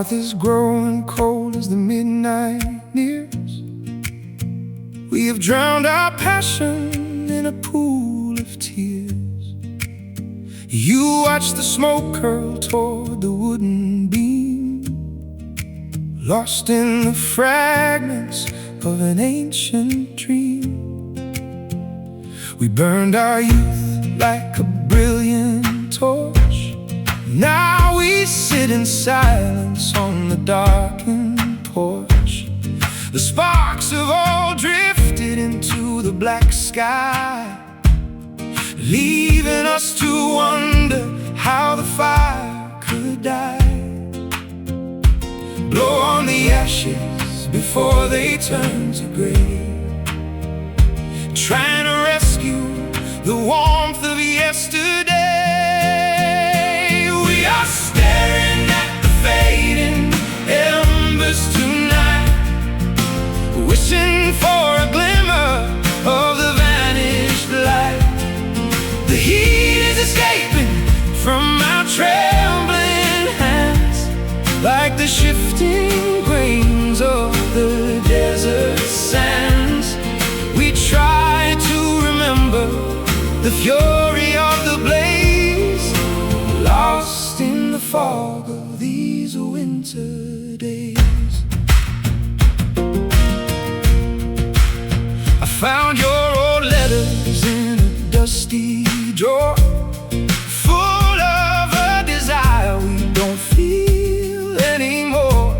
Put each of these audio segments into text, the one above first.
hearth is growing cold as the midnight nears. We have drowned our passion in a pool of tears. You watch the smoke curl toward the wooden beam, lost in the fragments of an ancient dream. We burned our youth like a brilliant torch. Now we sit in silence on the darkened porch. The sparks have all drifted into the black sky, leaving us to wonder how the fire could die. Blow on the ashes before they turn to gray, trying to rescue the warmth of yesterday. We are staring at the fading embers tonight, wishing for a glimmer of the vanished light. The heat is escaping from our trembling hands, like the shifting grains of the desert sands. We try to remember the fury of the blaze, lost in the fog of these winter days. I found your old letters in a dusty drawer, full of a desire we don't feel anymore.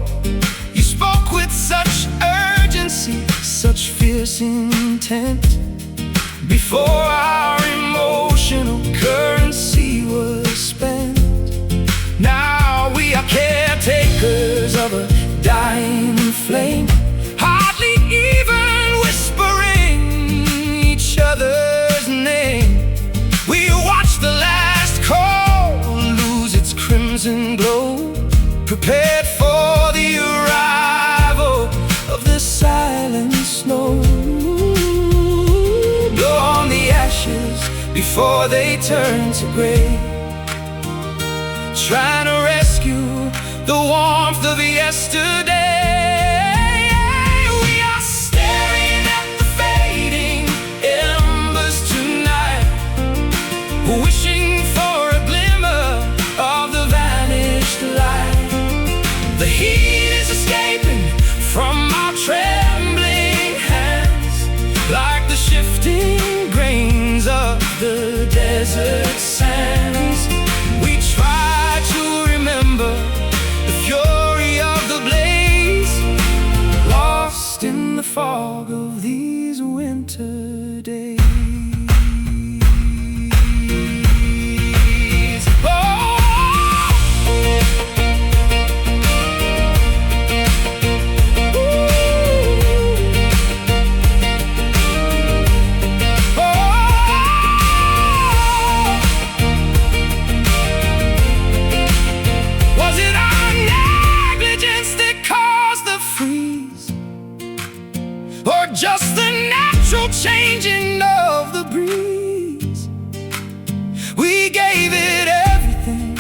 You spoke with such urgency, such fierce intent, before our emotional currency was spent. Now we are caretakers of a dying flame, hardly even whispering each other's name. We watch the last coal lose its crimson glow, prepared for the arrival of the silent snow. Blow on the ashes before they turn to gray, trying to rescue the warmth of yesterday. We are staring at the fading embers tonight, wishing for a glimmer of the vanished light. The heat is escaping from our trembling hands, like the shifting grains of the desert sands. We try to remember the fury of the blaze, lost in the fog of these winter days. Just the natural changing of the breeze. We gave it everything,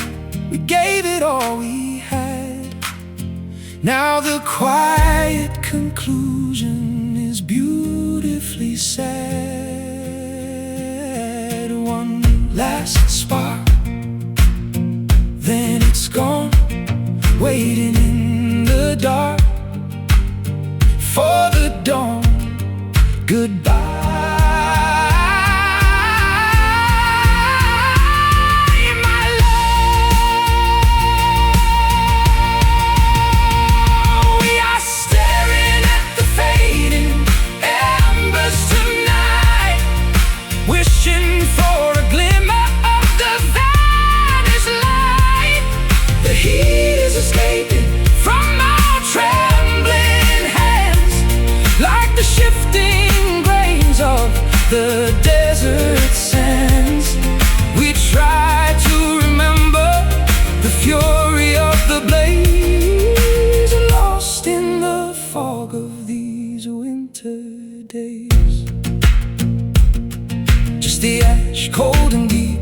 we gave it all we had. Now the quiet conclusion is beautifully sad. One last spark, then it's gone, waiting in the dark for the dawn. Goodbye, my love. We are staring at the fading embers tonight, wishing for a glimmer of the vanished light. The heat is escaping from our trembling hands, like the shifting of the desert sands. We try to remember the fury of the blaze, lost in the fog of these winter days. Just the ash, cold and deep,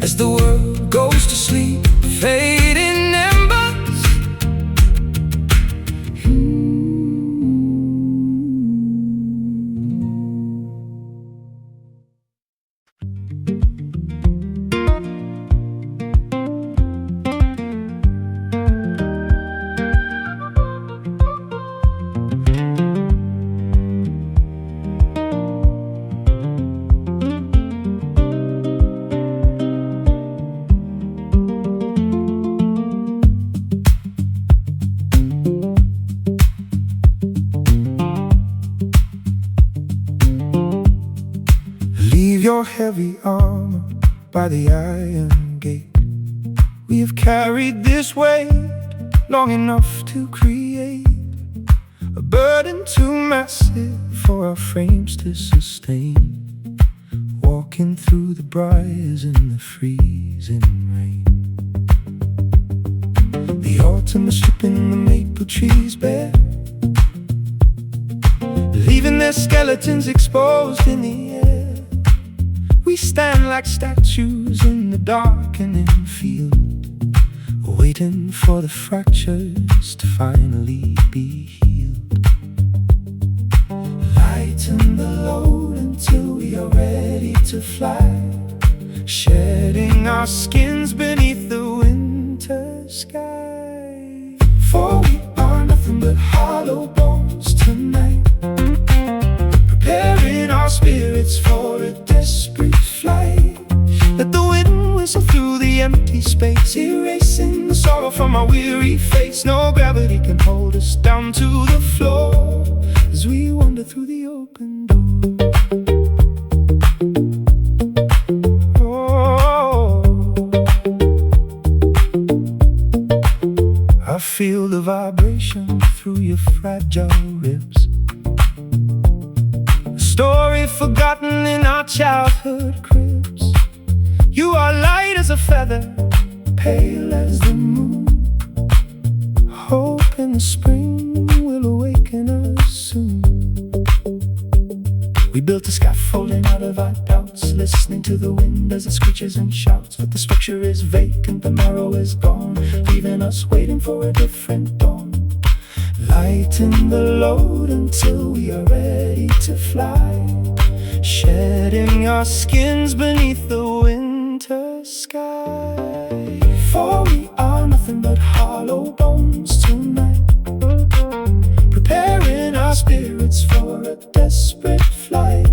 as the world goes to sleep. Fading embers your heavy armor by the iron gate. We have carried this weight long enough to create a burden too massive for our frames to sustain, walking through the briars in the freezing rain. The autumn is stripping the maple trees bare, leaving their skeletons exposed in the air. We stand like statues in the darkening field, waiting for the fractures to finally be healed. Lighten the load until we are ready to fly, shedding our skins beneath the winter sky. For we are nothing but hollow bones tonight, preparing our spirits for a desperate flight. Let the wind whistle through the empty space, erasing the sorrow from our weary face. No gravity can hold us down to the floor as we wander through the open door. I feel the vibration through your fragile ribs, a story forgotten in our childhood cribs. You are light as a feather, pale as the moon. Hope in the spring will awaken us soon. We built a scaffolding out of our doubts, listening to the wind as it screeches and shouts. But the structure is vacant, the marrow is gone, leaving us waiting for a different dawn. Lighten the load until we are ready to fly, shedding our skins beneath the winter sky. For we are nothing but hollow bones tonight, preparing our spirits for a desperate flight.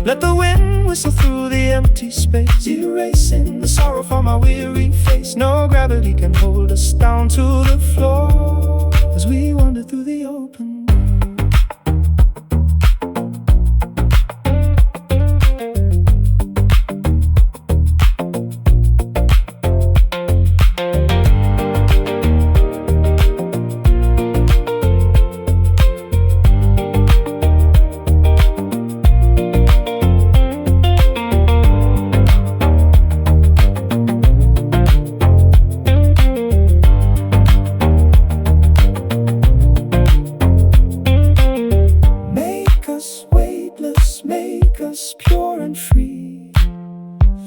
Let the wind whistle through the empty space, erasing the sorrow from our weary face. No gravity can hold us down to the floor as we wander through the open door. Make us pure and free,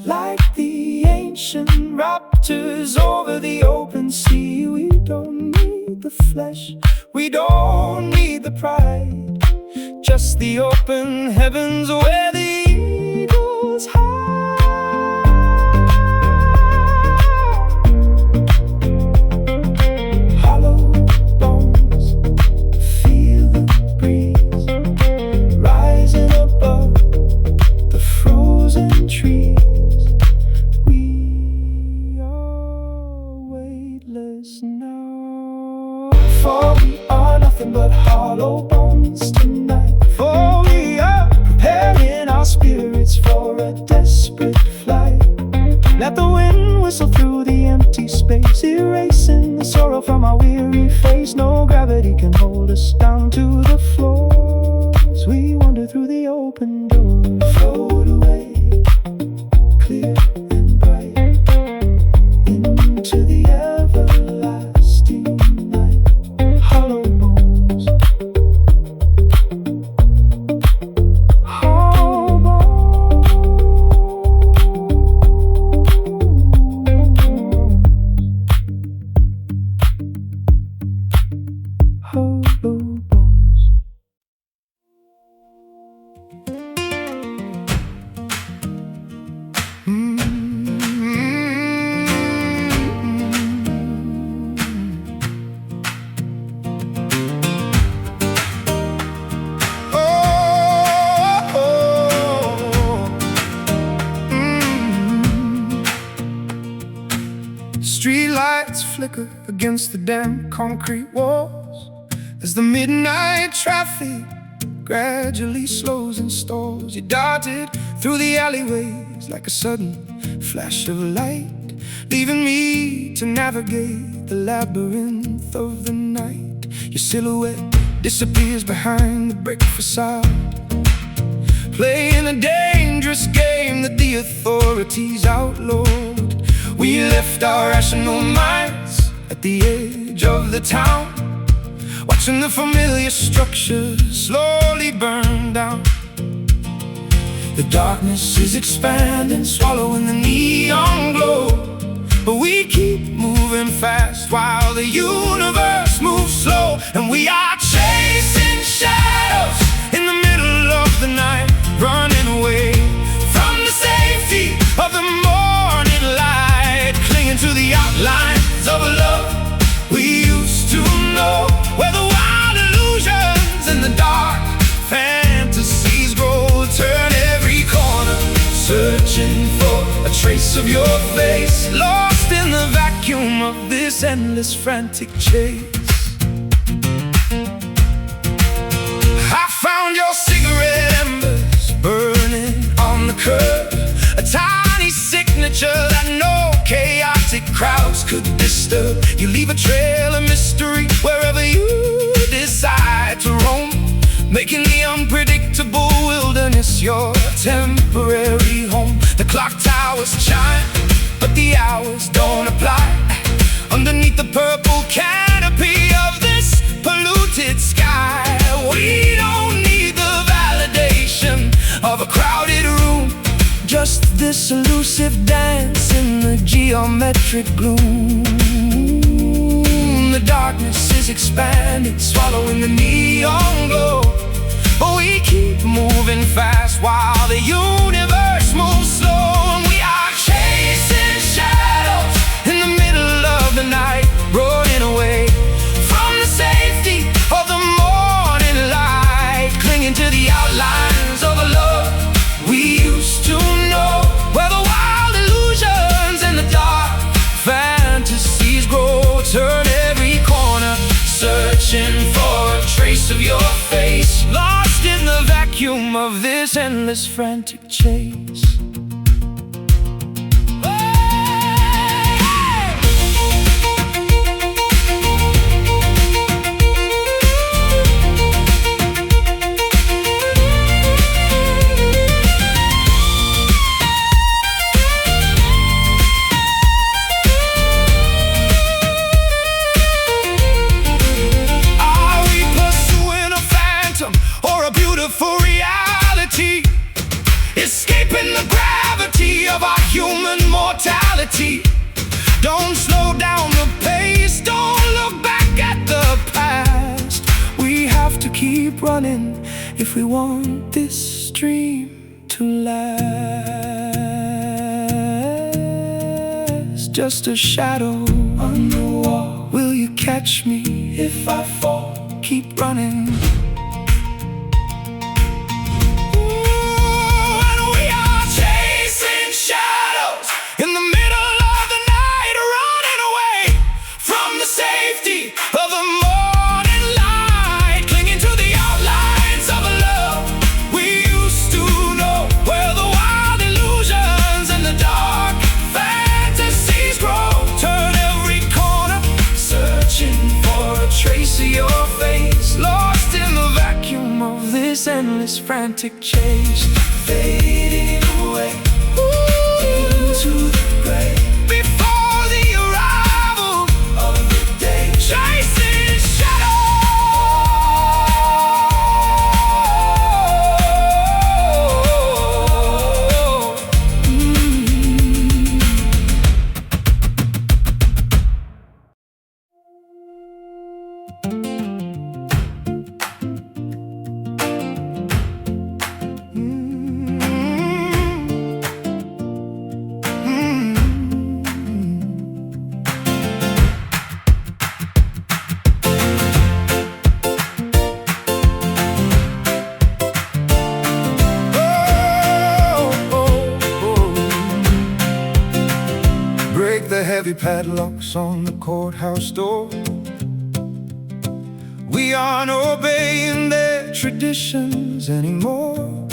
like the ancient raptors over the open sea. We don't need the flesh, we don't need the pride, just the open heavens where the eagles hide. Hollow bones, feel the breeze rising above the frozen trees. We are weightless now, for we are nothing but hollow bones tonight. For we are preparing our spirits for a desperate flight. Let the wind whistle through the empty space, erasing the sorrow from our weary face. No gravity can hold us down to the floor as we wander through the open door. Float away, clear and bright, into the everlasting night. Hollow bones, hollow bones, hollow bones. Street lights flicker against the damp concrete walls as the midnight traffic gradually slows and stalls. You darted through the alleyways like a sudden flash of light, leaving me to navigate the labyrinth of the night. Your silhouette disappears behind the brick facade, playing a dangerous game that the authorities outlawed. We left our rational minds at the edge of the town, watching the familiar structures slowly burn down. The darkness is expanding, swallowing the neon glow, but we keep moving fast while the universe moves slow. And we are chasing shadows in the middle of the night, running away from the safety of the morning light, clinging to the outlines of a love we used to know, where the wild illusions and the dark fantasies grow. Turn every corner, searching for a trace of your face, lost in the vacuum of this endless frantic chase. I found your cigarette embers burning on the curb, a tiny signature that no chaotic crowds could disturb. You leave a trail of mystery wherever you decide to roam, making the unpredictable wilderness your temporary home. The clock towers chime, but the hours don't apply. Underneath the purple canopy of this polluted sky, we don't need the validation of a crowded room, just this elusive dance in the geometric gloom. The darkness is expanding, swallowing the neon glow, but we keep moving fast while the universe moves slow. And we are chasing shadows in the middle of the night, running away from the safety of the morning light, clinging to the outlines of a love we used to know, where the wild illusions and the dark fantasies grow. Turn every corner, searching for a trace of your face, lost in the vacuum of this endless frantic chase. Escaping the gravity of our human mortality. Don't slow down the pace, don't look back at the past. We have to keep running if we want this dream to last. Just a shadow on the wall. Will you catch me if I fall? Keep running. Endless frantic chase, fading away into the gray, before the arrival of the day. Chasing the heavy padlocks on the courthouse door. We aren't obeying their traditions anymore.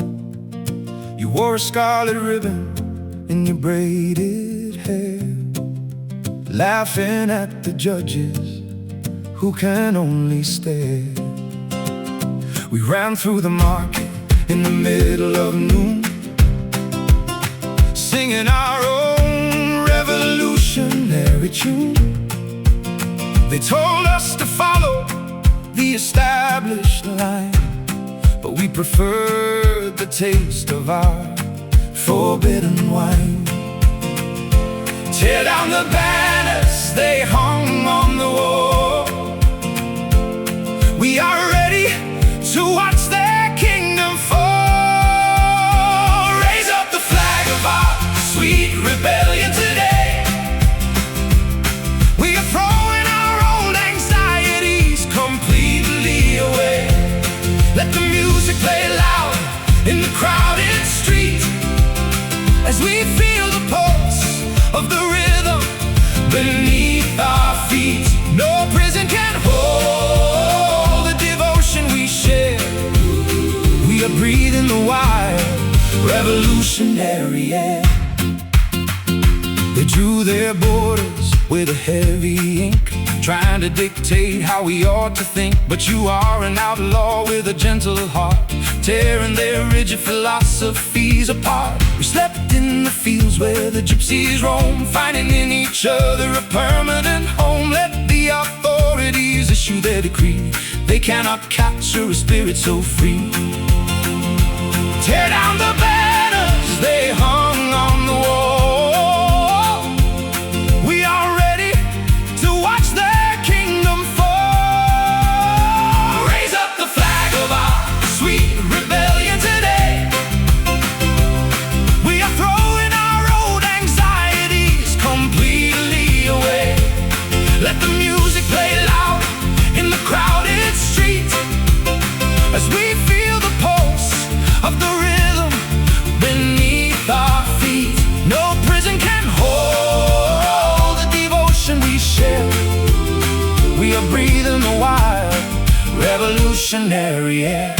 You wore a scarlet ribbon in your braided hair, laughing at the judges who can only stare. We ran through the market in the middle of noon, singing our own revolutionary tune. They told us to follow the established line, but we preferred the taste of our forbidden wine. Tear down the banners they hung on the wall. We are ready to watch their kingdom fall. Raise up the flag of our sweet rebellion today. We are throwing our old anxieties completely away. Let the music play loud in the crowded street, as we feel the pulse of the rhythm beneath our feet. No prison can hold the devotion we share. We are breathing the wild, revolutionary air. They drew their borders with a heavy ink, trying to dictate how we ought to think. But you are an outlaw with a gentle heart, tearing their rigid philosophies apart. We slept in the fields where the gypsies roam, finding in each other a permanent home. Let the authorities issue their decree, they cannot capture a spirit so free. Tear down the banners they hung on the wall. We are ready to watch their kingdom fall. Raise up the flag of our sweet rebellion today. We are throwing our old anxieties completely away. Let the music play loud in the crowded street, as we feel the pulse of the rhythm beneath our feet. No prison can hold the devotion we share. We are breathing the wild, revolutionary air.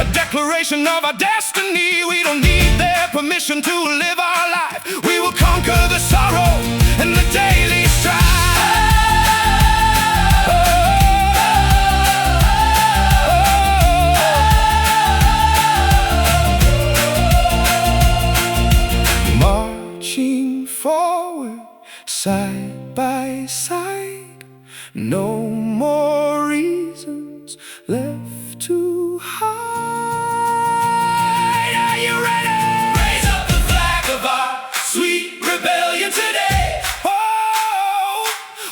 A declaration of our destiny. We don't need their permission to live our life. We will conquer the sorrow and the daily strife. Marching forward, side by side. No more reasons left to hide. Rebellion today. Oh,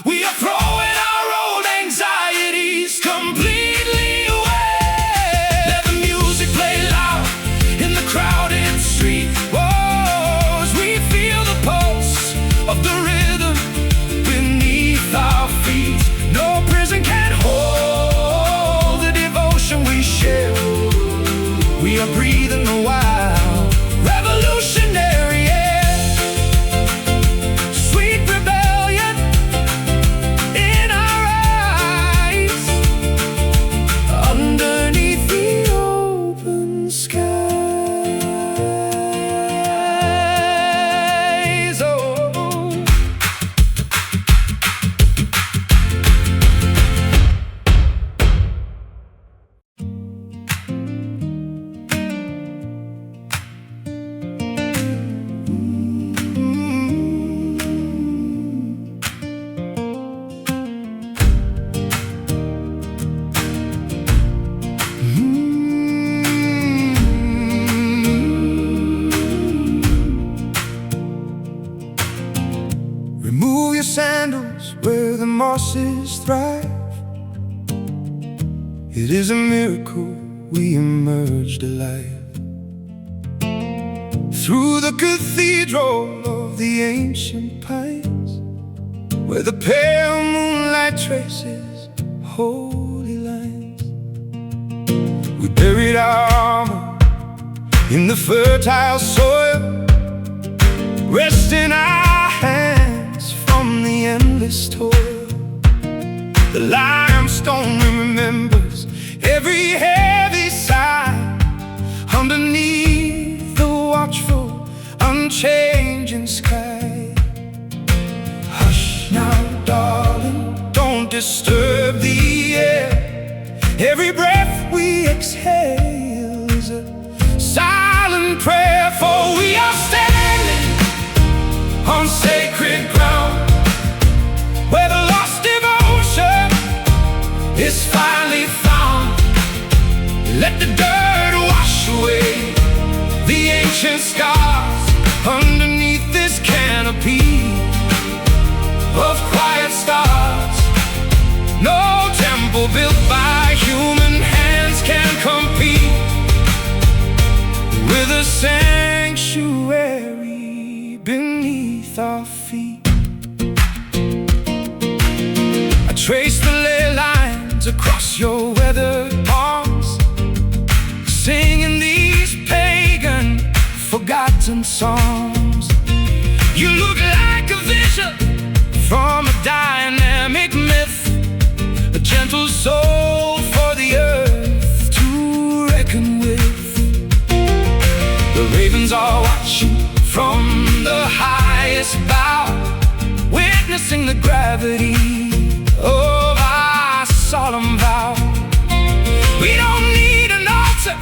we are throwing our old anxieties completely away. Let the music play loud in the crowded street. Oh, as we feel the pulse of the rhythm beneath our feet. No prison can hold the devotion we share. We are breathing the wild, revolutionary air. Sandals where the mosses thrive. It is a miracle we emerged alive. through the cathedral of the ancient pines, where the pale moonlight traces holy lines. We buried our armor in the fertile soil, resting our hands from the endless toil. The limestone remembers every heavy sigh underneath the watchful, unchanging sky. Hush now, darling, don't disturb the air. Every breath we exhale is a silent prayer, for we are standing on sacred ground, where the lost devotion is finally found. Let the dirt wash away the ancient scars underneath this canopy of quiet stars. No temple built by human hands can compete with a sanctuary beneath our feet. I trace the ley lines across your weathered palms, singing these pagan, forgotten songs. You look like a vision from a dynamic myth, a gentle soul for the earth to reckon with. The ravens are watching from the highest bough, witnessing the gravity of our solemn vow. We don't need an altar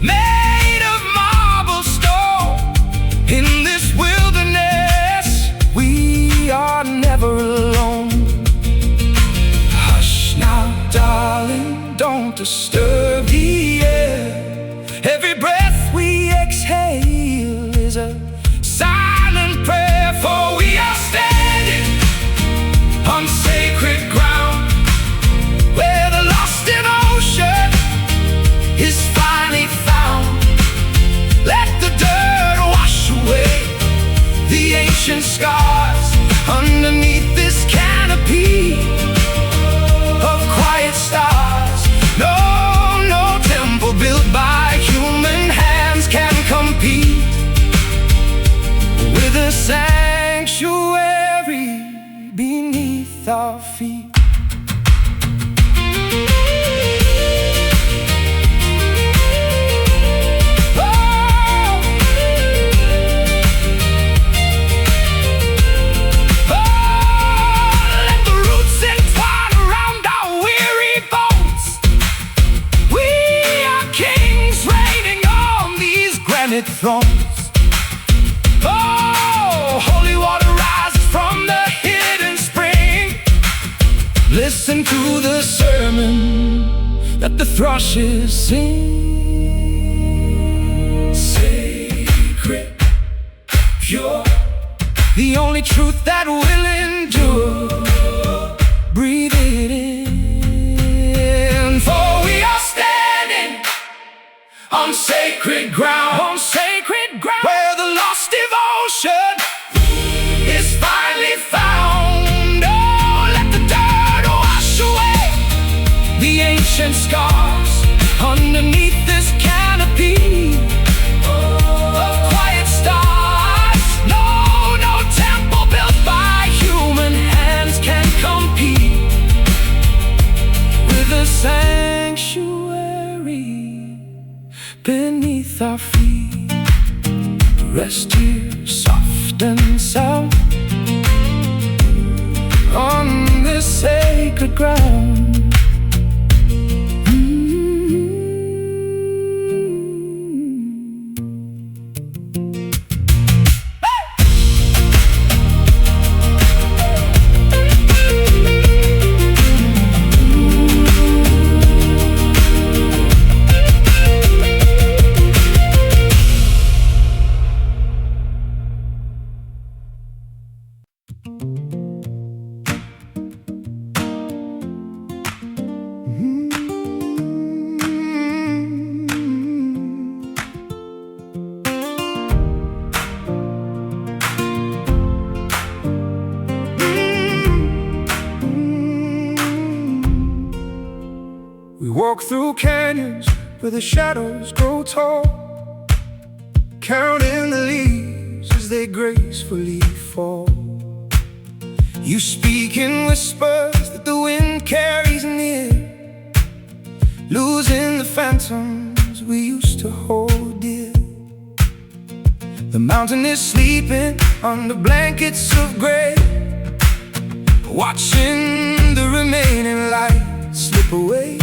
made of marble stone. In this wilderness, we are never alone. Hush now, darling, don't disturb the air. Every breath we exhale is a silent prayer, for we are standing on sacred ground, where the lost devotion is finally found. Let the dirt wash away the ancient scars underneath this canopy of quiet stars. No temple built by human hands can compete with a sanctuary beneath our feet. Thrones. Oh, holy water rises from the hidden spring. Listen to the sermon that the thrushes sing. Sacred, pure, the only truth that will endure. Breathe it in, for we are standing on sacred ground, where the lost devotion is finally found. Oh, let the dirt wash away the ancient scars underneath this canopy of quiet stars. No temple built by human hands can compete with the sanctuary beneath our feet. Rest here, soft and sound, on this sacred ground. walk through canyons where the shadows grow tall, counting the leaves as they gracefully fall. You speak in whispers that the wind carries near, losing the phantoms we used to hold dear. The mountain is sleeping under blankets of gray, watching the remaining light slip away.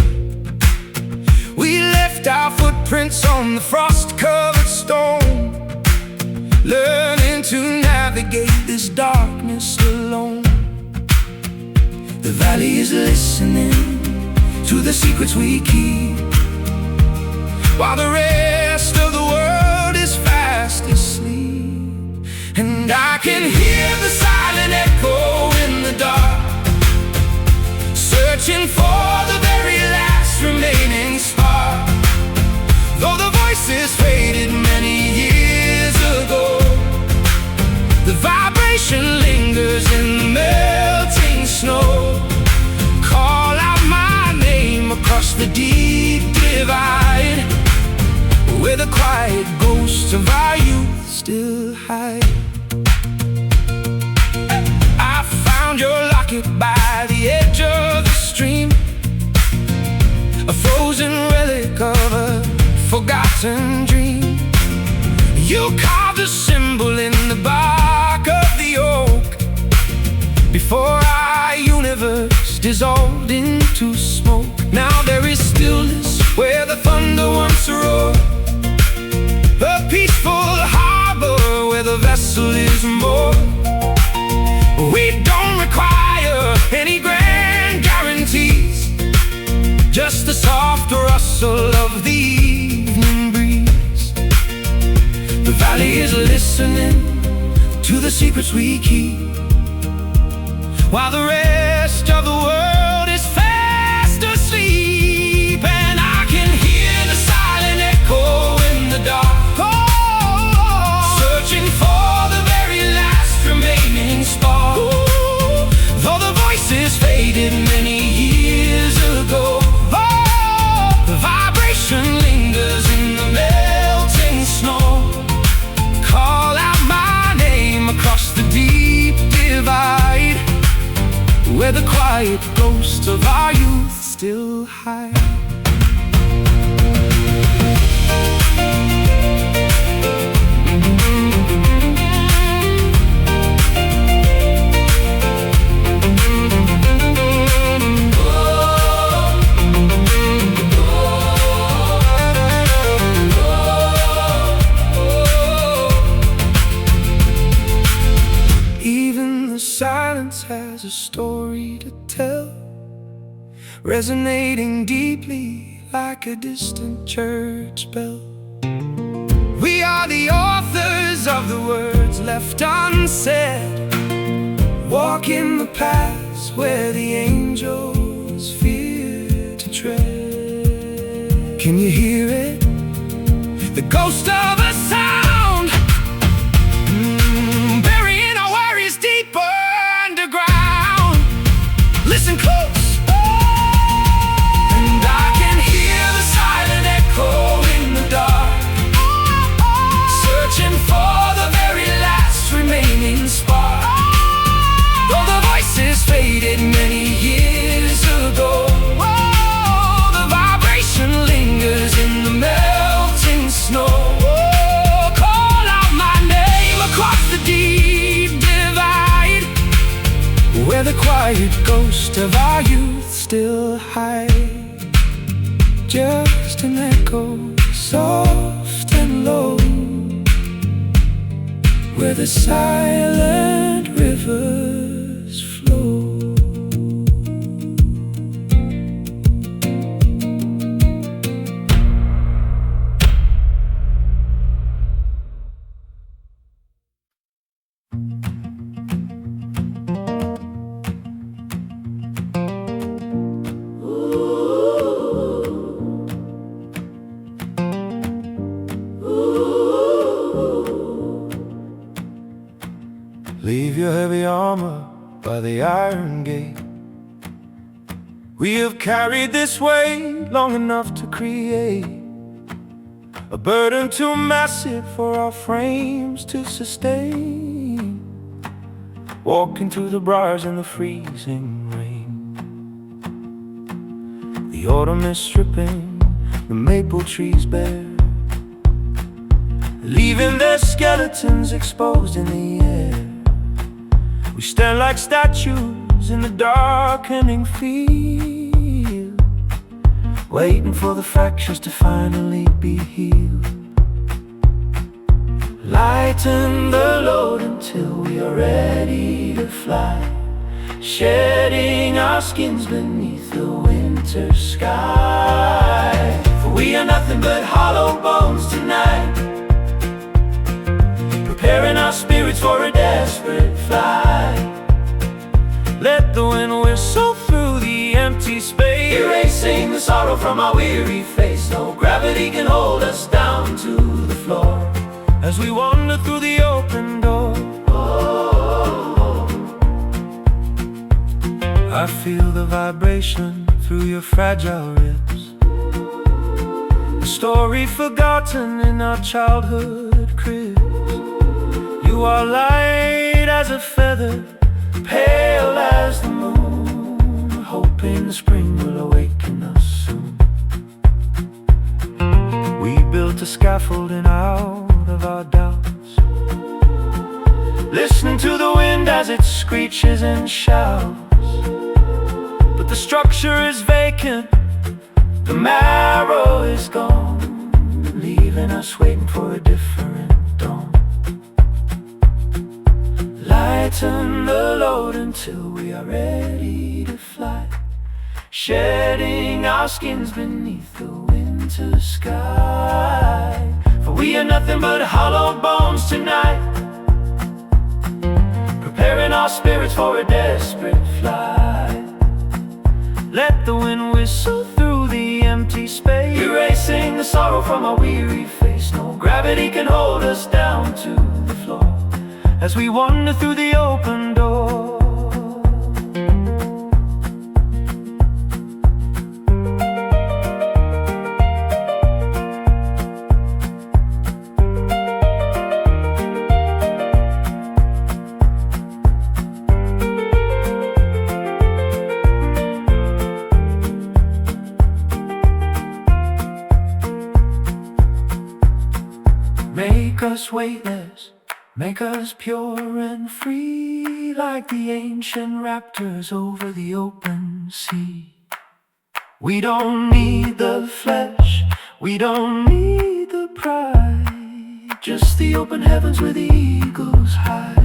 We left our footprints on the frost-covered stone, learning to navigate this darkness alone. The valley is listening to the secrets we keep, while the rest of the world is fast asleep. And I can hear the silent echo in the dark, searching for the very last remaining spark. Though the voices faded many years ago, the vibration lingers in the melting snow. Call out my name across the deep divide, where the quiet ghosts of our youth still hide. I found your locket by the edge of the stream, a frozen relic of a forgotten dream. You carved a symbol in the bark of the oak, before our universe dissolved into smoke. Now there is stillness where the thunder once roared, a peaceful harbor where the vessel is moored. We don't require any grand guarantees, just the soft rustle of the evening breeze. The valley is listening to the secrets we keep, while the rest of the world is fast asleep. And I can hear the silent echo in the dark, searching for the very last remaining spark. Though the voices faded many years ago, the vibration lingers in the melting snow. Call out my name across the deep divide, where the quiet ghosts of our youth still hide. Even the silence has a story to tell, resonating deeply like a distant church bell. We are the authors of the words left unsaid, walking the paths where the angels fear to tread. Can you hear it? The ghost of a sound, burying our worries deeper underground. Listen close, and I can hear the silent echo in the dark, searching for the very last remaining spark. Though the voices faded many years ago, the vibration lingers in the melting snow. Call out my name across the deep divide, where the quiet ghost of our youth still hide. Just an echo, soft and low, where the silent rivers flow. Leave your heavy armor by the iron gate, We have carried this weight long enough to create a burden too massive for our frames to sustain. Walking through the briars in the freezing rain. The autumn is stripping the maple trees bare, leaving their skeletons exposed in the air. We stand like statues in the darkening field, waiting for the fractures to finally be healed. Lighten the load until we are ready to fly, shedding our skins beneath the winter sky. For we are nothing but hollow bones tonight, preparing our spirits for a desperate flight. Let the wind whistle through the empty space, erasing the sorrow from our weary face. No gravity can hold us down to the floor as we wander through the open door. I feel the vibration through your fragile ribs, a story forgotten in our childhood cribs. You are light as a feather, pale as the moon, hoping the spring will awaken us soon. We built a scaffolding out of our doubts, listening to the wind as it screeches and shouts. But the structure is vacant, the marrow is gone, leaving us waiting for a different dawn. Lighten the load until we are ready to fly, shedding our skins beneath the winter sky. For we are nothing but hollow bones tonight, preparing our spirits for a desperate flight. Let the wind whistle through the empty space, erasing the sorrow from our weary face. No gravity can hold us down to the floor as we wander through the open door. Make us weightless, make us pure and free, like the ancient raptors over the open sea. We don't need the flesh, we don't need the pride, just the open heavens where the eagles hide.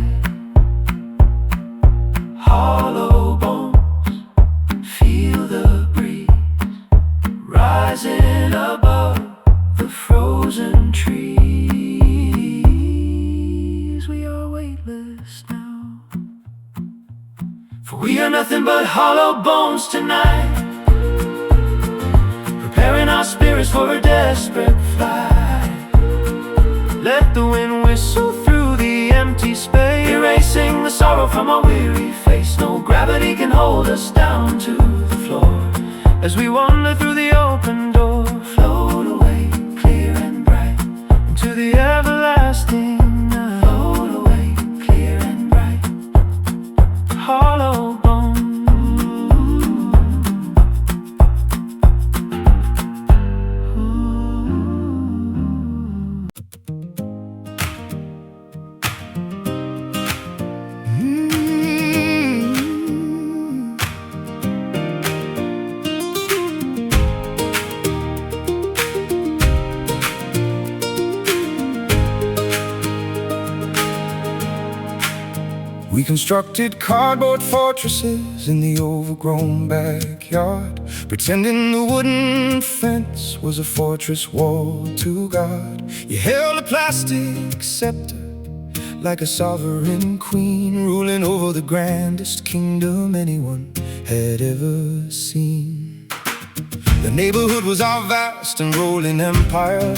Hollow bones, feel the breeze rising above the frozen trees. Now, for we are nothing but hollow bones tonight, preparing our spirits for a desperate flight. Let the wind whistle through the empty space, erasing the sorrow from our weary face. No gravity can hold us down to the floor as we wander through the open door. Float away, clear and bright, into the everlasting night. Float away, clear and bright, hollow bones. We constructed cardboard fortresses in the overgrown backyard, pretending the wooden fence was a fortress wall to guard. You held a plastic scepter like a sovereign queen, ruling over the grandest kingdom anyone had ever seen. The neighborhood was our vast and rolling empire,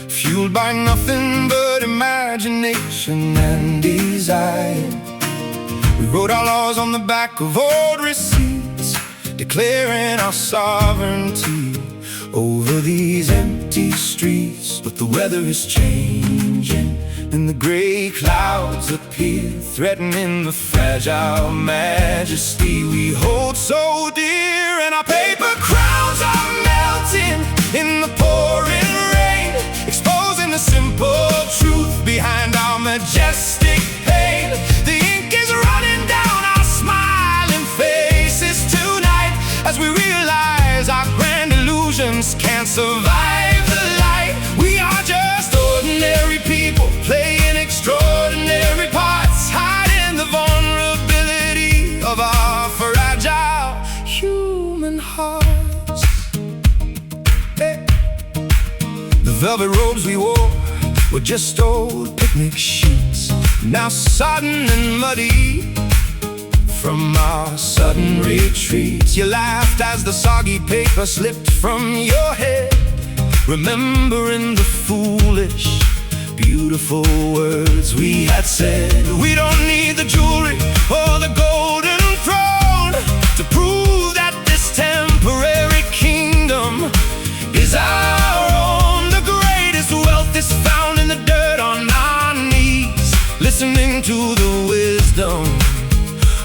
fueled by nothing but imagination and design. We wrote our laws on the back of old receipts, declaring our sovereignty over these empty streets. But the weather is changing, and the gray clouds appear, threatening the fragile majesty we hold so dear. And our paper crowns are melting in the pouring rain, exposing the simple truth behind our majestic pain. The ink is running down our smiling faces tonight, as we realize our grand illusions can't survive the light. We are just ordinary people playing extraordinary parts, hiding the vulnerability of our fragile human hearts. Hey. The velvet robes we wore were just old picnic sheets, now sodden and muddy from our sudden retreats. You laughed as the soggy paper slipped from your head, remembering the foolish, beautiful words we had said. We don't need the jewelry or the golden throne to prove that this temporary kingdom is our own. The greatest wealth is found in the dirt on our knees, listening to the wisdom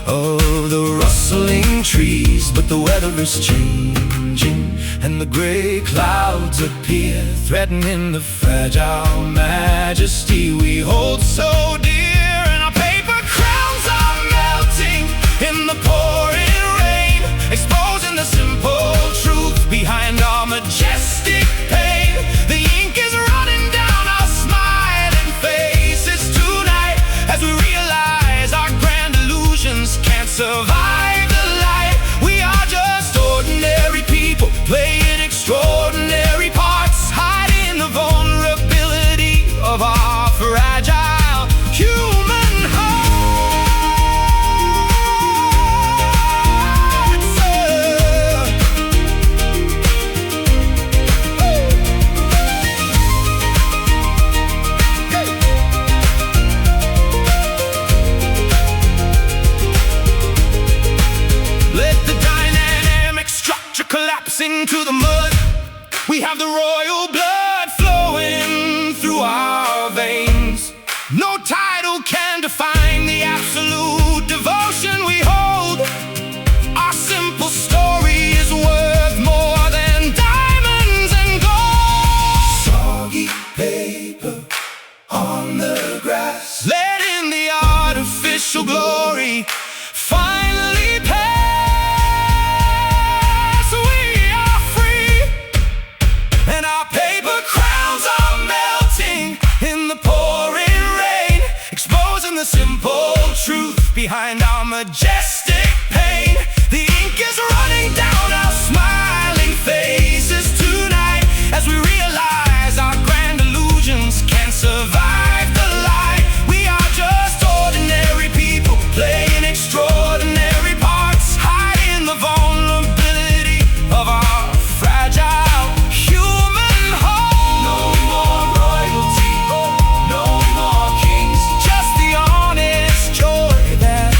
of the rustling trees. But the weather is changing, and the gray clouds appear, threatening the fragile majesty we hold so dear. And our paper crowns are melting in the pouring rain, exposing the simple truth behind our majestic pain. The ink is running down our smiling faces tonight, as we realize our grand illusions can't survive the light. We are just ordinary people playing extraordinary parts, hiding the vulnerability of our fragile human hearts. Let the dynamic structure collapse into the mud. We have the royal blood flowing through our veins. No title can define the absolute devotion we hold. Our simple story is worth more than diamonds and gold. Soggy paper on the grass, letting the artificial glory finally pass. We are free, and our paper crowns are melting in the pouring rain, exposing the simple truth behind our majestic pain. The ink is running down our smiling faces tonight, as we realize our grand illusions can't survive the light. We are just ordinary people playing extraordinary parts, hiding the vulnerability of our fragile human heart. No more royalty, no more kings, just the honest joy that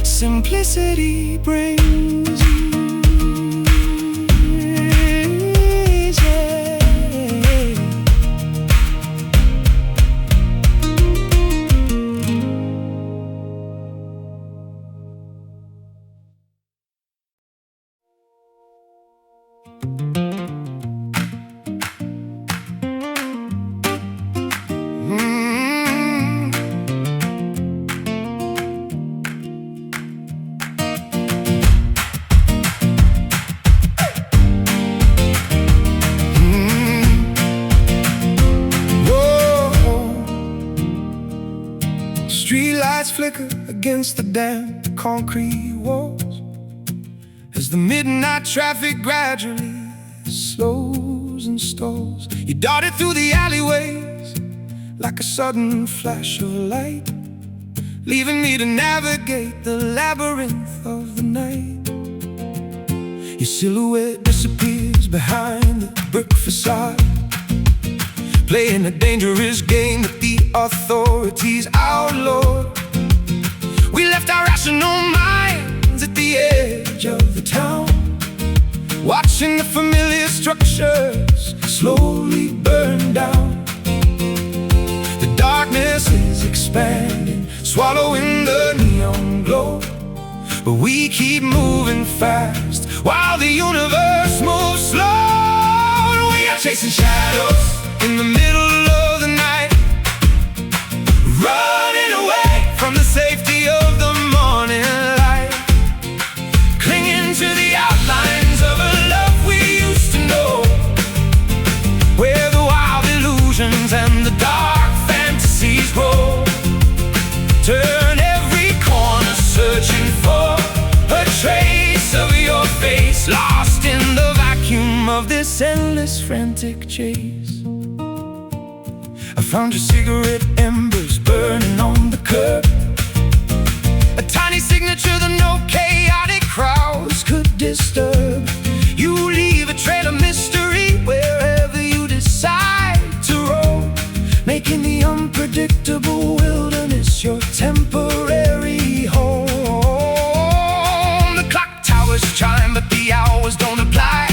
simplicity brings. Streetlights flicker against the damp concrete walls, as the midnight traffic gradually slows and stalls. You darted through the alleyways like a sudden flash of light, leaving me to navigate the labyrinth of the night. Your silhouette disappears behind the brick facade, playing a dangerous game that the authorities outlawed. We left our rational minds at the edge of the town, watching the familiar structures slowly burn down. The darkness is expanding, swallowing the neon glow, but we keep moving fast while the universe moves slow. And we are chasing shadows in the middle of the night, running away from the safety of the morning light, clinging to the outlines of a love we used to know, where the wild illusions and the dark fantasies grow. Turn every corner searching for a trace of your face, lost in the vacuum of this endless frantic chase. I found your cigarette embers burning on the curb, a tiny signature that no chaotic crowds could disturb. You leave a trail of mystery wherever you decide to roam, making the unpredictable wilderness your temporary home. The clock towers chime, but the hours don't apply.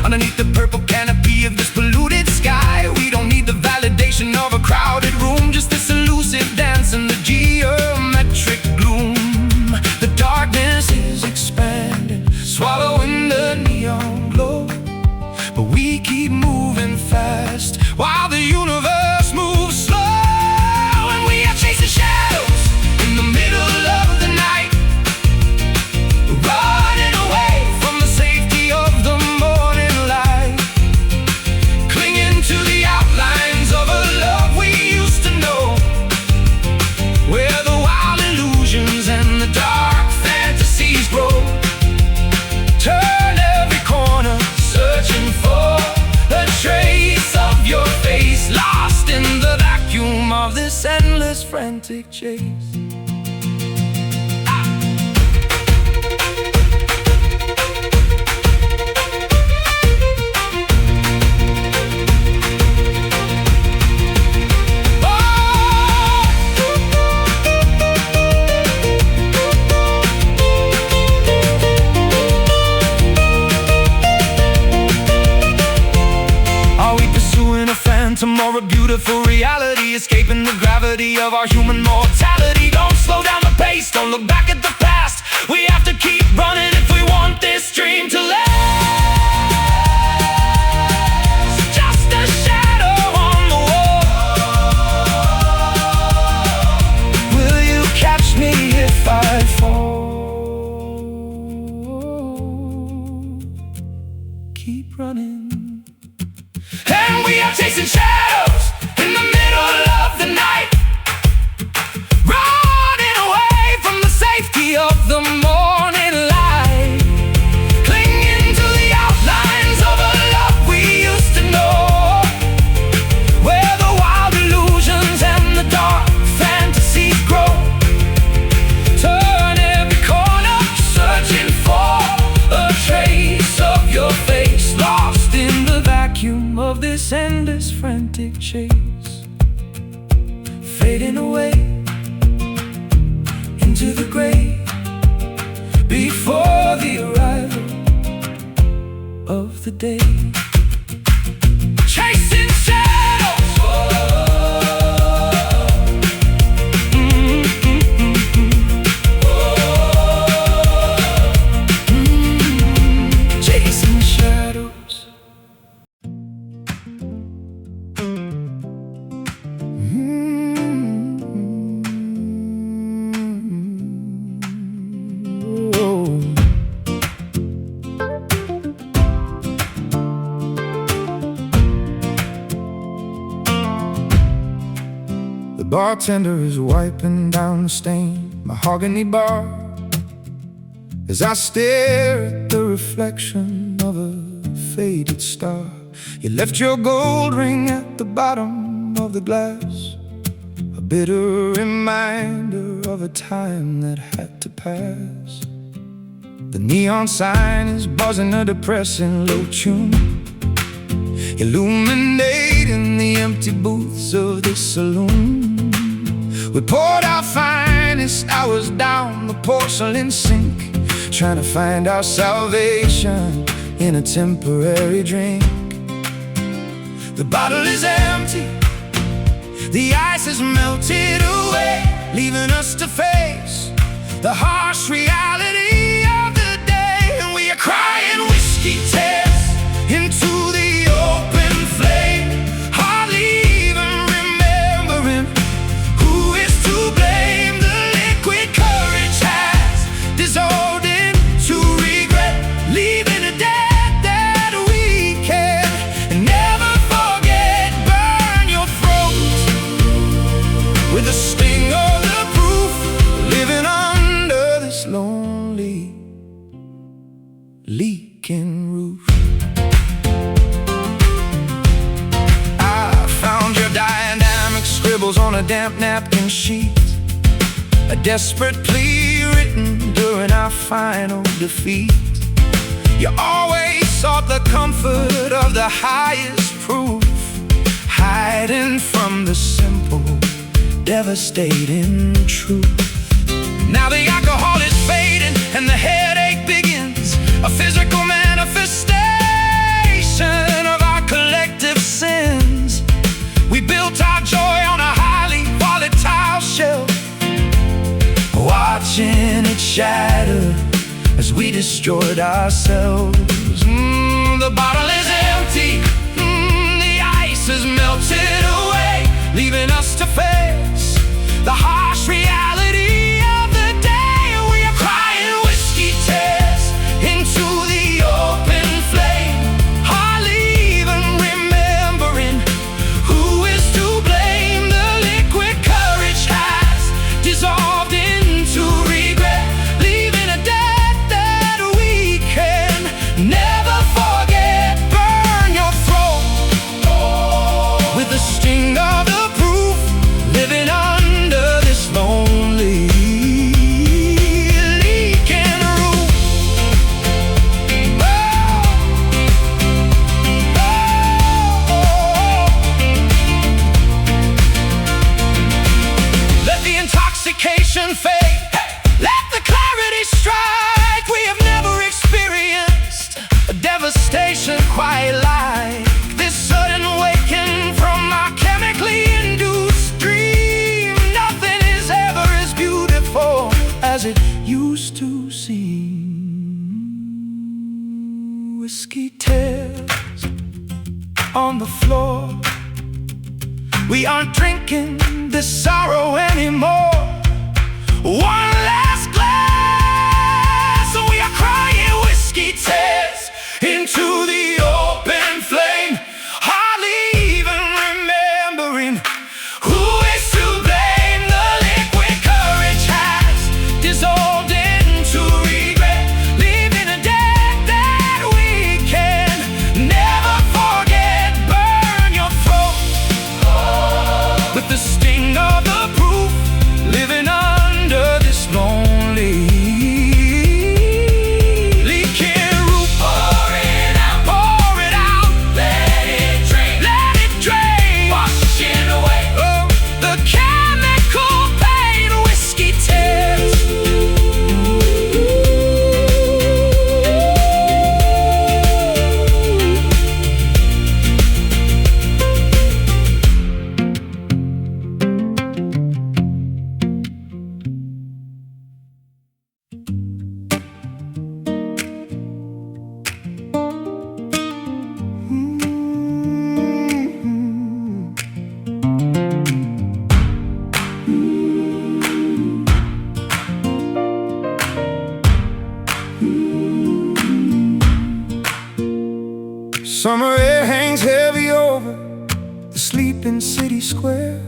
Underneath the purple canopy of this polluted sky, we don't need the validation of a crowded room, just this elusive dance in the geometric gloom. The darkness is expanding, swallowing the neon glow, but we keep moving fast while the universe moves slow. And we are chasing shadows in the middle of the night, running away from the safety of the morning light, clinging to the outlines of a love we used to know, where the wild illusions and the dark fantasies grow. Turn every corner searching for a trace of your face, lost in the vacuum of this endless frantic chase. Or a beautiful reality, escaping the gravity of our human mortality? Don't slow down the pace, don't look back at the past. We have to keep running if we want this dream to last. Just a shadow on the wall. Will you catch me if I fall? Keep running. And we are chasing shadows in the middle of the night, running away from the safety of the morning light, clinging to the outlines of a love we used to know, where the wild illusions and the dark fantasies grow. Turn every corner searching for a trace of your face, lost in the vacuum of this endless frantic chase, fading away into the grave before the arrival of the day. Chasing shadows, chasing shadows. The bartender is wiping down the stained mahogany bar as I stare at the reflection of a faded star. You left your gold ring at the bottom of the glass, a bitter reminder of a time that had to pass. The neon sign is buzzing a depressing low tune, illuminating the empty booths of this saloon. We poured our finest hours down the porcelain sink, trying to find our salvation in a temporary drink. The bottle is empty, the ice has melted away, leaving us to face the harsh reality of the day. And we are crying whiskey tears into the open flame, hardly even remembering who is to blame. The liquid courage has dissolved into regret, leaving a debt that we can never forget. Burn your throat with the sting of the proof, living under this lonely leaking roof. I found your dynamic scribbles on a damp napkin sheet, a desperate plea written during our final defeat. You always sought the comfort of the highest proof, hiding from the simple, devastating truth. Now the alcohol is fading and the headache begins, a physical manifestation of our collective sins. We built our joy on a highly volatile shelf, watching it shatter as we destroyed ourselves. The bottle is empty, the ice has melted away, leaving us to face the harsh reality of the day. We are crying whiskey tears into the open flame, hardly even remembering who is to blame. The liquid courage has dissolved into regret, leaving a debt that we can never forget. Burn your throat with the sting of the proof, living under this lonely leaking roof. Let the intoxication fade, let the clarity strike. We have never experienced a devastation quite like this sudden awakening from our chemically induced dream. Nothing is ever as beautiful as it used to seem. Whiskey tears on the floor, we aren't drinking this sorrow anymore. One last glass, and we are crying whiskey tears into the open flame, hardly even remembering who is to blame. The liquid courage has dissolved into regret, leaving a debt that we can never forget. Burn your throat with the sting of the proof, living under this lonely leaking roof. Pour it out, let it drain, washing away the chemical pain. Whiskey tears. Summer air hangs heavy over the sleeping city square,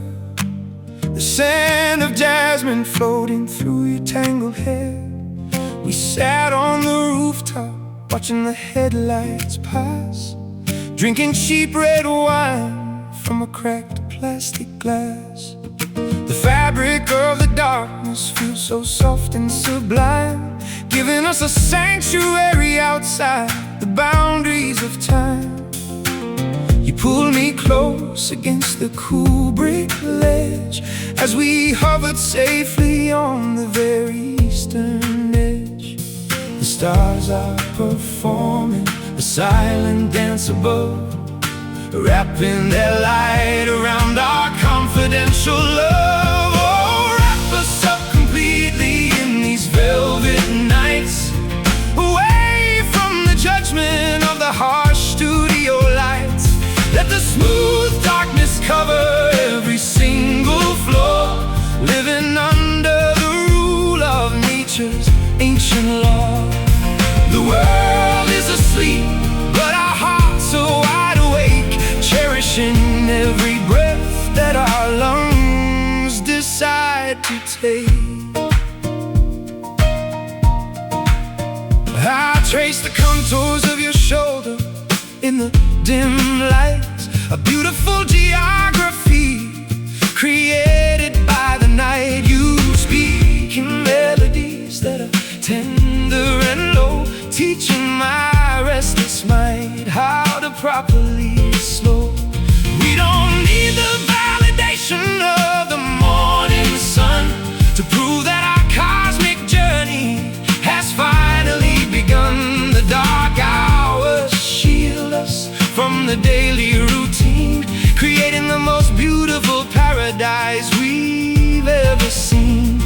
the scent of jasmine floating through your tangled hair. We sat on the rooftop watching the headlights pass, drinking cheap red wine from a cracked plastic glass. The fabric of the darkness feels so soft and sublime, giving us a sanctuary outside the boundaries of time. You pulled me close against the cool brick ledge as we hovered safely on the very eastern edge. The stars are performing a silent dance above, wrapping their light around our confidential love. Oh, wrap us up completely in these velvet nights, away from the judgment of the harsh studio lights. Let the smooth darkness cover every single floor, living under the rule of nature's ancient law. The world is asleep, but our hearts are wide awake, cherishing every breath that our lungs decide to take. I trace the contours of your shoulder in the dim lights, a beautiful geography created by the night. You speak in melodies that are tender and low, teaching my restless mind how to properly slow. We don't need the validation of the morning sun to prove that our cosmic journey has finally begun. The dark hours shield us from the daily routine, creating the most beautiful paradise we've ever seen.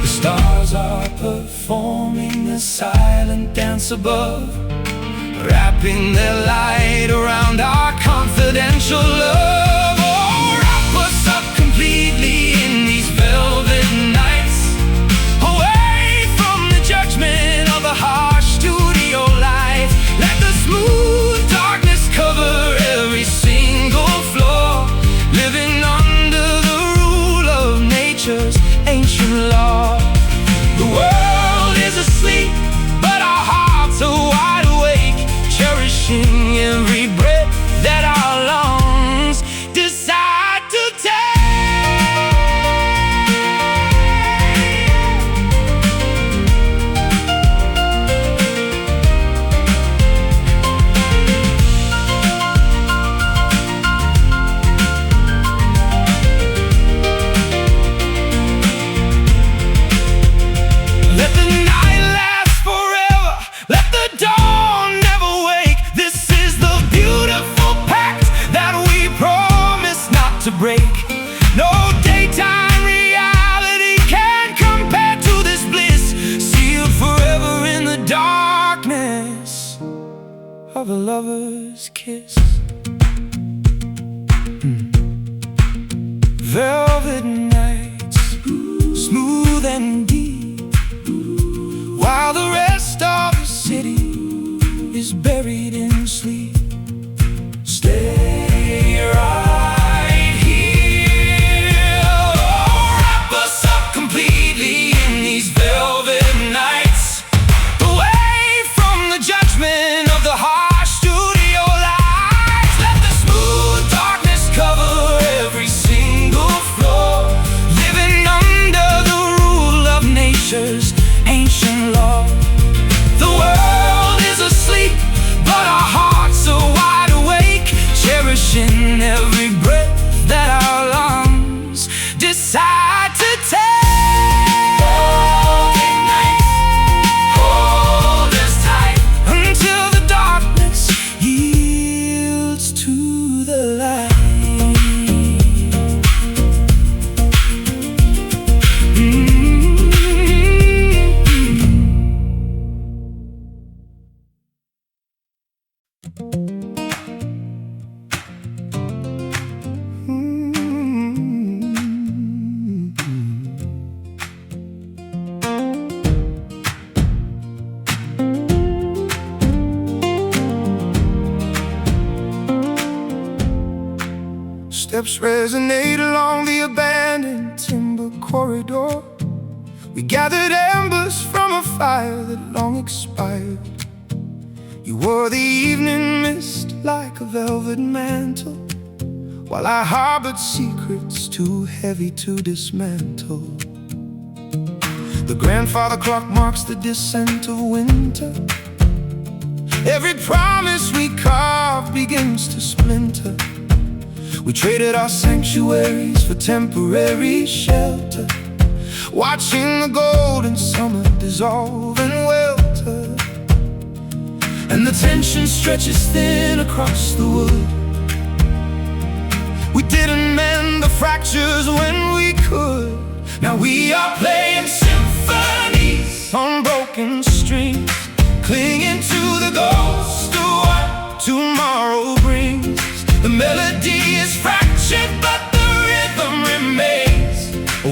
The stars are performing a silent dance above, wrapping their light around our confidential love. Oh, wrap us up completely in these velvet nights, away from the judgment of the harsh studio lights. Let the smooth darkness cover every single floor, living under the rule of nature's ancient law. The world is asleep, but our hearts are wide awake, cherishing every breath that our lungs decide to take. Let the night last forever, let the dawn never wake. This is the beautiful pact that we promise not to break. No daytime reality can compare to this bliss, sealed forever in the darkness of a lover's kiss. Velvet nights, smooth and deep, while the rest of the city is buried in sleep. Stay right here. Oh, wrap us up completely in these velvet nights, away from the judgment of the harsh studio lights. Let the smooth darkness cover every single floor, living under the rule of nature's ancient law. The world is asleep, but our hearts are wide awake, cherishing every breath that our lungs decide to take. Golden nights, hold us tight until the darkness yields to the light. Steps resonate along the abandoned timber corridor. We gathered embers from a fire that long expired. You wore the evening mist like a velvet mantle, while I harbored secrets too heavy to dismantle. The grandfather clock marks the descent of winter. Every promise we carved begins to splinter. We traded our sanctuaries for temporary shelter, watching the golden summer dissolve and welter. and the tension stretches thin across the wood. We didn't mend the fractures when we could. Now we are playing symphonies on broken strings, clinging to the ghost of what tomorrow brings. The melody is fractured, but the rhythm remains,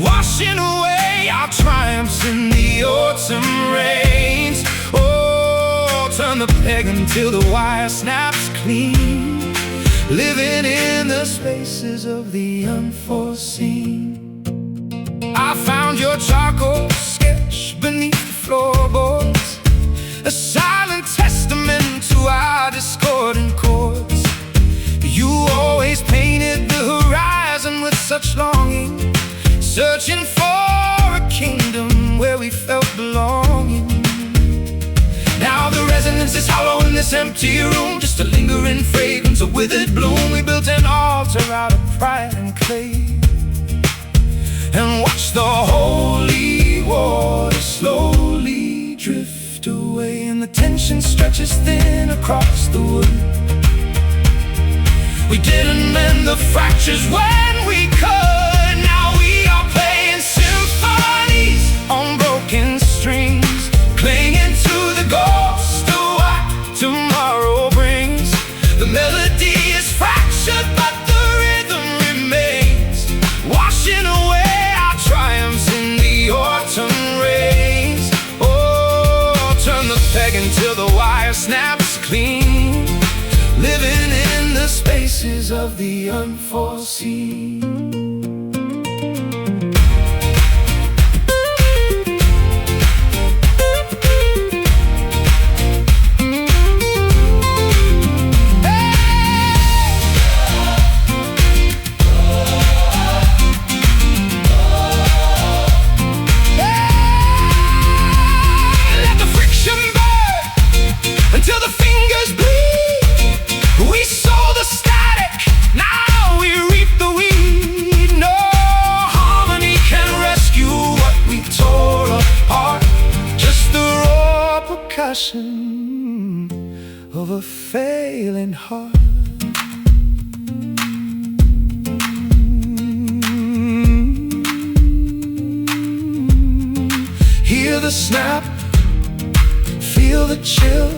washing away our triumphs in the autumn rains. Oh, turn the peg until the wire snaps clean, living in the spaces of the unforeseen. I found your charcoal sketch beneath the floorboards, a silent testament to our discordant chords. You always painted the horizon with such longing, searching for a kingdom where we felt belonging. Now the resonance is hollow in this empty room, just a lingering fragrance of withered bloom. We built an altar out of pride and clay, and watched the holy water slowly drift away, and the tension stretches thin across the wood. We didn't mend the fractures when we could. Now we are playing symphonies on broken strings, clinging to the ghost of what tomorrow brings. The melody is fractured, but the rhythm remains, washing away our triumphs in the autumn rains. Oh, turn the peg until the wire snaps clean, living in the spaces of the unforeseen. Of a failing heart. Hear the snap, feel the chill.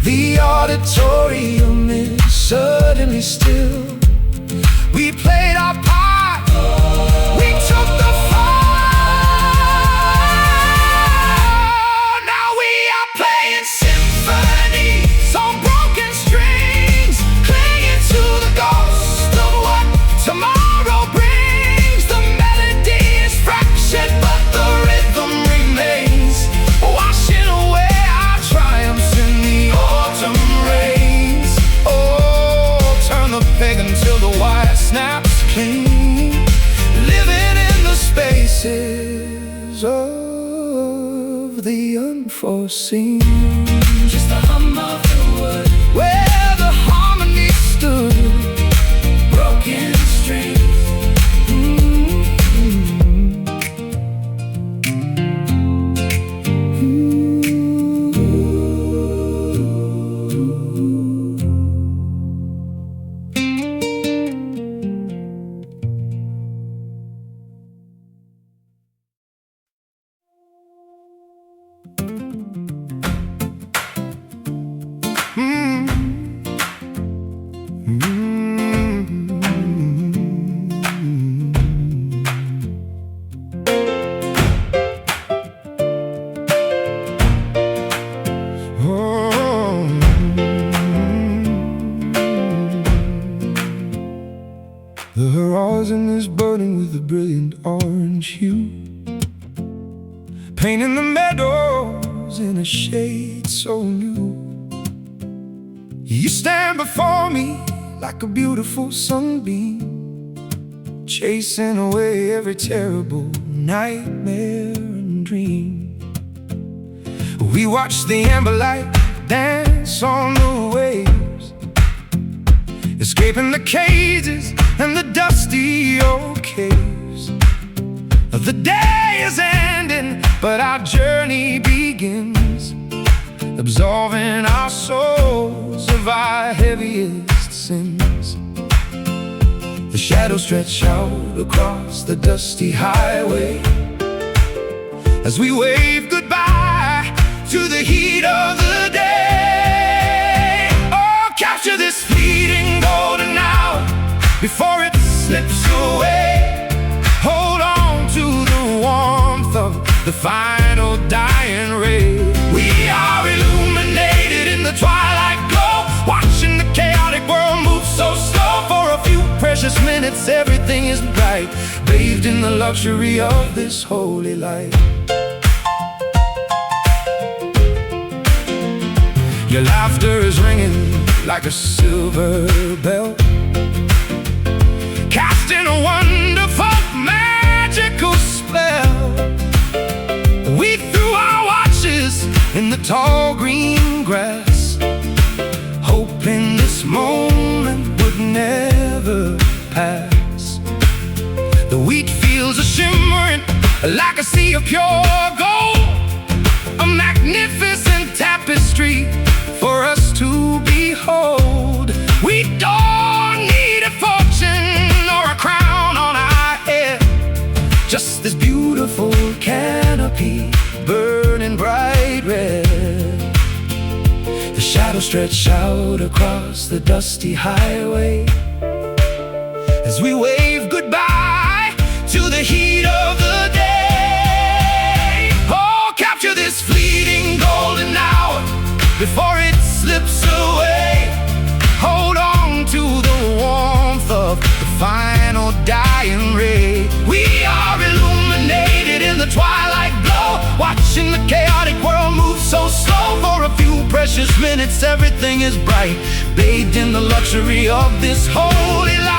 The auditorium is suddenly still. We played our part, we took the fall. Now we are playing symphonies on broken strings, clinging to the ghost of what tomorrow brings. The melody is fractured, but the rhythm remains, washing away our triumphs in the autumn rains. Oh, turn the peg until the wire snaps clean, living in the spaces of the unforeseen. Just the hum of the wood, where the harmony stood, broken strings. The horizon is burning with a brilliant orange hue, painting the meadows in a shade so new. You stand before me like a beautiful sunbeam, chasing away every terrible nightmare and dream. We watch the amber light dance on the waves, escaping the cages and the dusty old caves. The day is ending, but our journey begins. absolving our souls of our heaviest sins. The shadows stretch out across the dusty highway as we wave goodbye to the heat of the day. Oh, capture this fleeting golden hour before it slips away. Hold on to the warmth of the final dying ray. We are illuminated in the twilight glow, watching the chaotic world move so slow. For a few precious minutes everything is bright, bathed in the luxury of this holy light. Your laughter is ringing like a silver bell, casting a wonderful magical spell. We threw our watches in the tall green grass, hoping this moment would never pass. The wheat fields are shimmering like a sea of pure gold, a magnificent tapestry for us to behold. We don't need a fortune or a crown on our head, just this beautiful canopy burning bright red. The shadows stretch out across the dusty highway as we wave goodbye to the heat of the day. Oh, capture this fleeting golden hour before it slips away. Hold on to the warmth of the final dying ray. We are illuminated in the twilight glow, watching the chaotic world move so slow. For a few precious minutes everything is bright, bathed in the luxury of this holy light.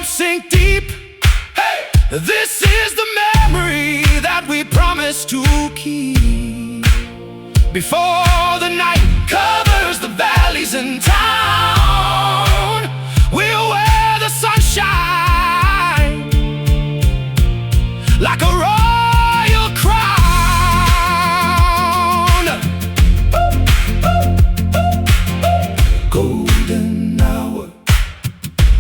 Sink deep. Hey! This is the memory that we promise to keep. Before the night covers the valleys in town, we'll wear the sunshine like a royal crown. Golden hour,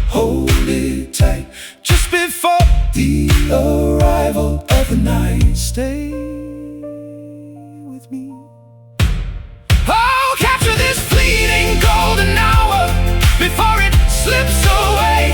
hold it tight, just before the arrival of the night. Stay with me. Oh, capture this fleeting golden hour before it slips away.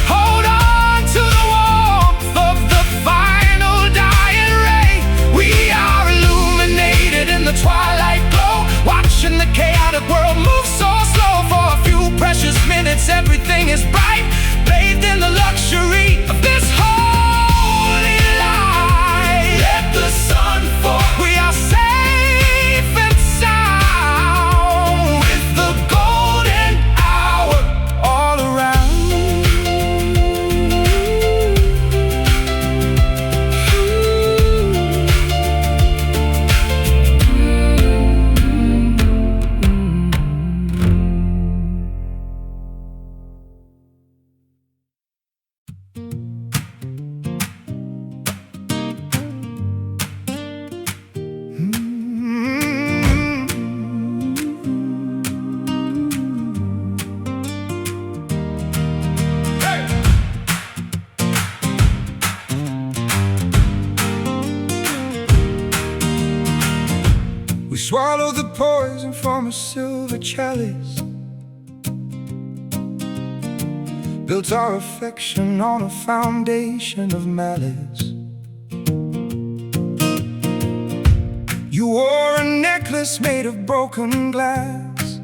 Hold on to the warmth of the final dying ray. We are illuminated in the twilight glow, watching the chaotic world move so slow. For a few precious minutes everything is bright, bathed in the luxury of this holy light. Let the sun fall. We are safe and sound with the golden hour all around. We swallow the poison from a silver chalice, built our affection on a foundation of malice. You wore a necklace made of broken glass,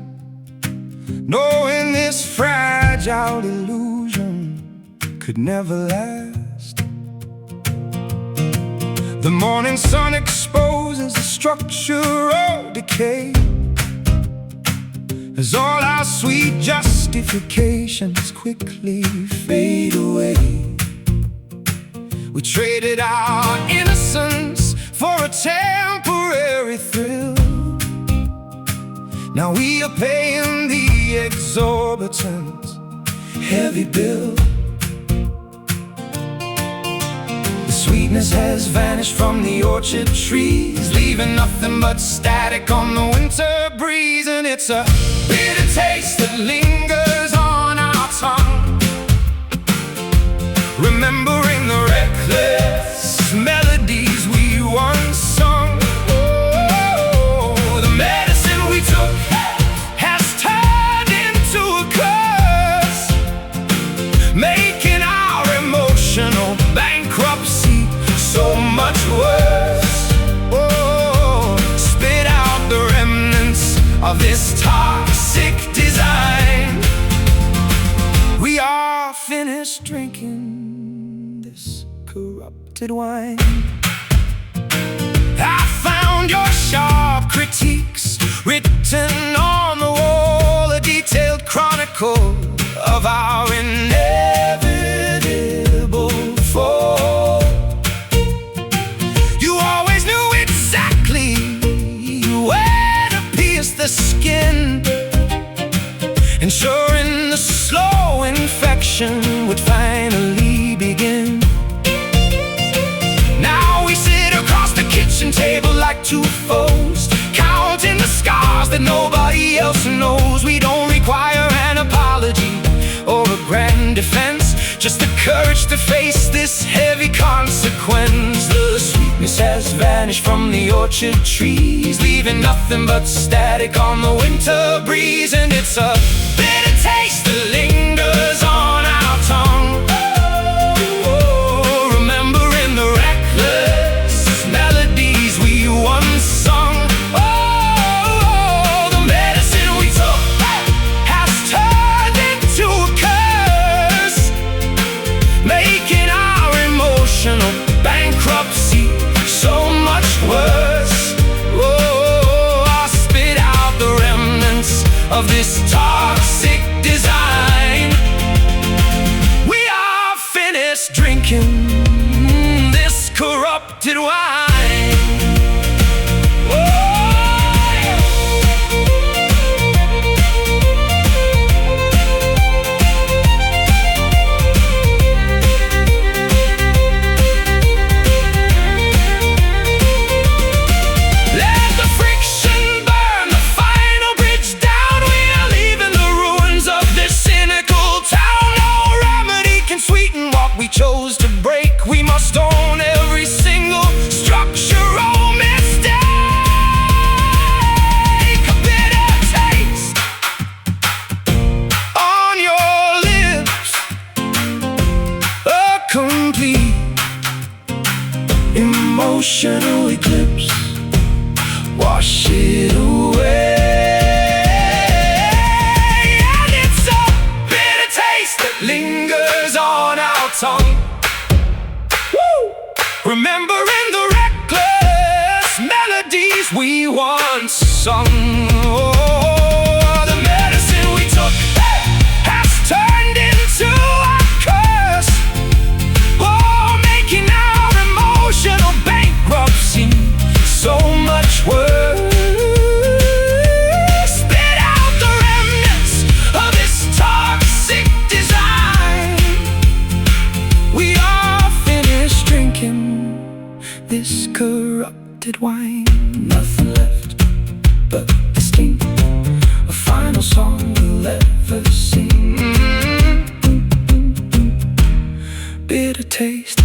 knowing this fragile illusion could never last. The morning sun exposes the structural decay. as all our sweet justifications quickly fade away. We traded our innocence for a temporary thrill. Now we are paying the exorbitant heavy bill. The sweetness has vanished from the orchard trees, leaving nothing but static on the winter breeze. And it's a bitter taste that lingers on our tongue, remembering the reckless melodies we once sung. Oh, the medicine we took has turned into a curse, making our emotional bankruptcy so much worse. Oh, spit out the remnants of this toxic design. We are finished drinking this corrupted wine. I found your sharp critiques written on the wall, a detailed chronicle of our inevitable fall. You always knew exactly where to pierce the skin, ensuring the slow infection would finally begin. Now we sit across the kitchen table like two foes, counting the scars that nobody else knows. We don't require an apology or a grand defense, just the courage to face this heavy consequence. The sweetness has vanished from the orchard trees, leaving nothing but static on the winter breeze. And it's a bitter taste that lingers on our tongue. Oh, remembering the reckless melodies we once sung. Oh, the medicine we took has turned into a curse, making our emotional bankruptcy so much worse. Oh, I spit out the remnants of this toxic design. We are finished drinking this corrupted wine. We chose to break, we must own every single structural mistake. A bitter taste on your lips, a complete emotional eclipse. Wash it away. And it's a bitter taste that lingers on our tongue. Woo! Remembering the reckless melodies we once sung. Oh, the medicine we took has turned into a curse. Oh, making our emotional bankruptcy so much worse. Spit out the remnants of this toxic design. We are finished drinking this corrupted wine. Nothing left but the sting, a final song we'll ever sing. Bitter taste